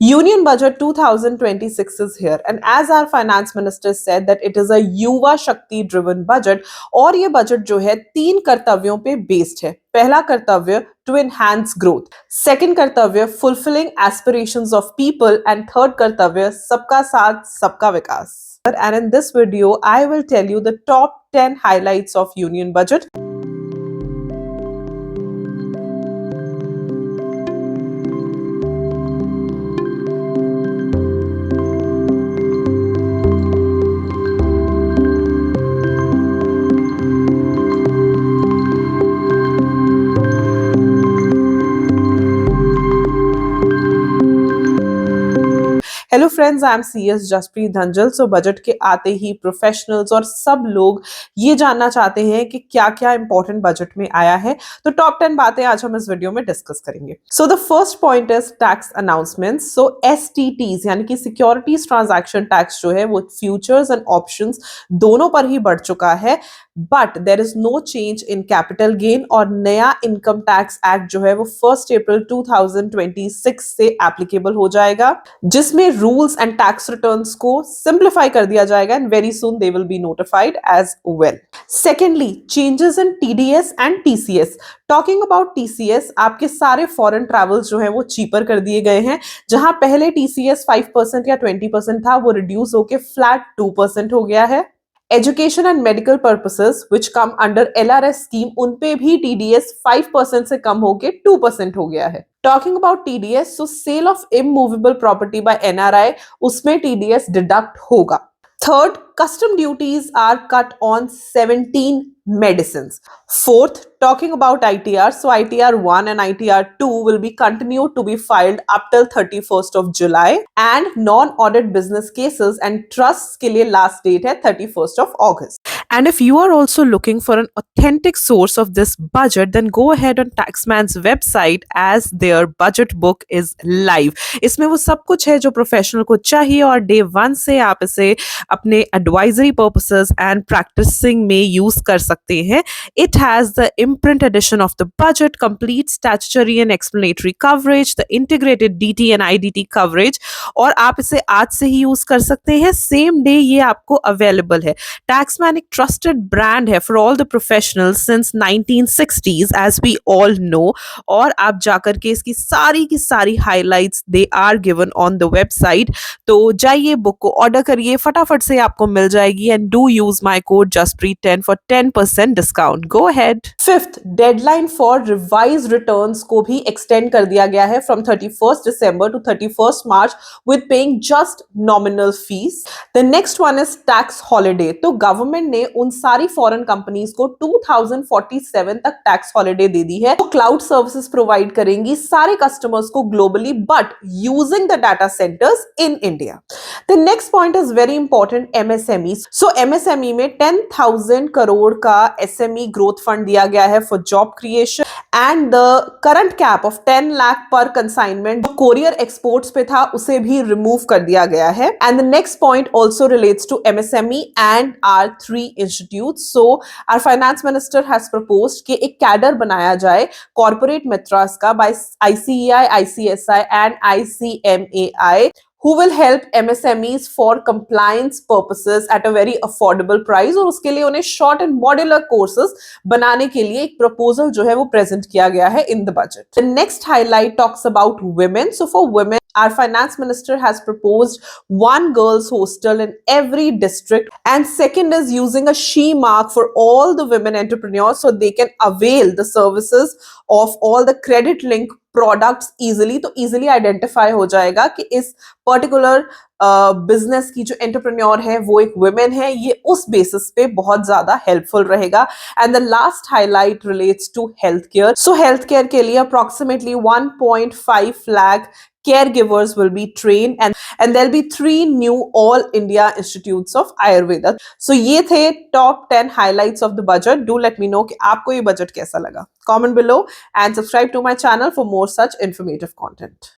Union Budget 2026 is here, and as our finance minister said that it is a युवा शक्ति driven budget और ये budget जो है 3 कर्तव्यों पे बेस्ड है। पहला कर्तव्य to enhance growth, second कर्तव्य fulfilling aspirations of people, and third कर्तव्य सबका साथ सबका विकास। And in this video I will tell you the top 10 highlights of Union Budget. Hello friends, I am CS Jaspreet Dhanjal. So budget के आते ही professionals और सब लोग ये जानना चाहते हैं कि क्या क्या इंपॉर्टेंट बजट में आया है। तो टॉप 10 बातें आज हम इस वीडियो में डिस्कस करेंगे। So the first point is tax announcements. So STTs यानी कि सिक्योरिटीज ट्रांजैक्शन टैक्स जो है वो फ्यूचर्स एंड ऑप्शंस दोनों पर ही बढ़ चुका है, but there is no change in capital gain. और नया इनकम टैक्स एक्ट जो है वो 1 अप्रैल 2026 से एप्लीकेबल हो जाएगा, जिसमें रूल्स एंड टैक्स रिटर्न्स को सिंप्लीफाई कर दिया जाएगा and very soon they will be notified as well. Secondly, changes in TDS and TCS। Talking about TCS, आपके सारे फॉरेन ट्रैवल्स जो है वो चीपर कर दिए गए हैं। जहां पहले TCS 5% या 20% था, वो रिड्यूस होके फ्लैट 2% हो गया है। Education and medical purposes which come under LRS scheme, उन पे भी TDS 5% से कम होके 2% हो गया है। Talking about TDS, so sale of immovable property by NRI, उसमें TDS डिडक्ट होगा। Third, custom duties are cut on 17 medicines. Fourth, talking about ITR, so ITR 1 and ITR 2 will be continued to be filed up till 31st of July, and non-audit business cases and trusts के लिए last date है 31st of August. And if you are also looking for an authentic source of this budget, then go ahead on Taxman's website as their budget book is live. इसमें वो सब कुछ है जो professional को चाहिए, और डे 1 से आप इसे अपने एडवाइजरी पर्पसेस एंड प्रैक्टिसिंग में यूज कर सकते हैं। It has the imprint edition of the budget, complete statutory and explanatory coverage, the integrated DT and IDT coverage, और आप इसे आज से ही यूज कर सकते हैं। सेम डे ये आपको अवेलेबल है। टैक्समैन एक ट्रस्टेड ब्रांड है for all the professionals since 1960s as we all know, और आप जाकर के इसकी सारी की सारी highlights they are given on the website. तो जाइए, बुक को ऑर्डर करिए, फटाफट से आपको मिल जाएगी, and do use my code JASPREET10 for 10% discount. Go ahead. Fifth, deadline for revise returns को भी एक्सटेंड कर दिया गया है from 31st December to 31st March with paying just nominal fees. The next one is tax holiday. तो government ने उन सारी फॉरेन कंपनीज को 2047 तक टैक्स हॉलिडे दे दी है। तो क्लाउड सर्विसेज प्रोवाइड करेंगी सारे कस्टमर्स को globally, but using the data centres in India. The next point is very important, MSME। So MSME में 10,000 करोड़ का SME ग्रोथ फंड दिया गया है for job creation, and the current cap of 10 lakh पर consignment जो कोरियर एक्सपोर्ट्स पे था उसे भी रिमूव कर दिया गया है। And the next point also relates to MSME and our 3 institutes. So our finance minister has proposed कि एक कैडर बनाया जाए कॉर्पोरेट मित्रास का by ICAI, ICSI and ICMAI, who will help MSMEs for compliance purposes at a very affordable price, और उसके लिए उन्हें short and modular courses बनाने के लिए एक प्रपोजल जो है वो प्रेजेंट किया गया है in the budget. The next highlight talks about women. So for women, our finance minister has proposed 1 girls hostel in every district, and second is using a she mark for all the women entrepreneurs so they can avail the services of all the credit link products easily. तो easily identify हो जाएगा कि इस particular business की जो entrepreneur है वो एक वुमेन है, ये उस बेसिस पे बहुत ज्यादा हेल्पफुल रहेगा। And the last highlight relates to health care. So health care के लिए approximately 1.5 lakh caregivers will be trained, and there'll be 3 new all India institutes of Ayurveda. So ये थे top 10 highlights of the budget. Do let me know कि आपको ये budget कैसा लगा। Comment below and subscribe to my channel for more such informative content.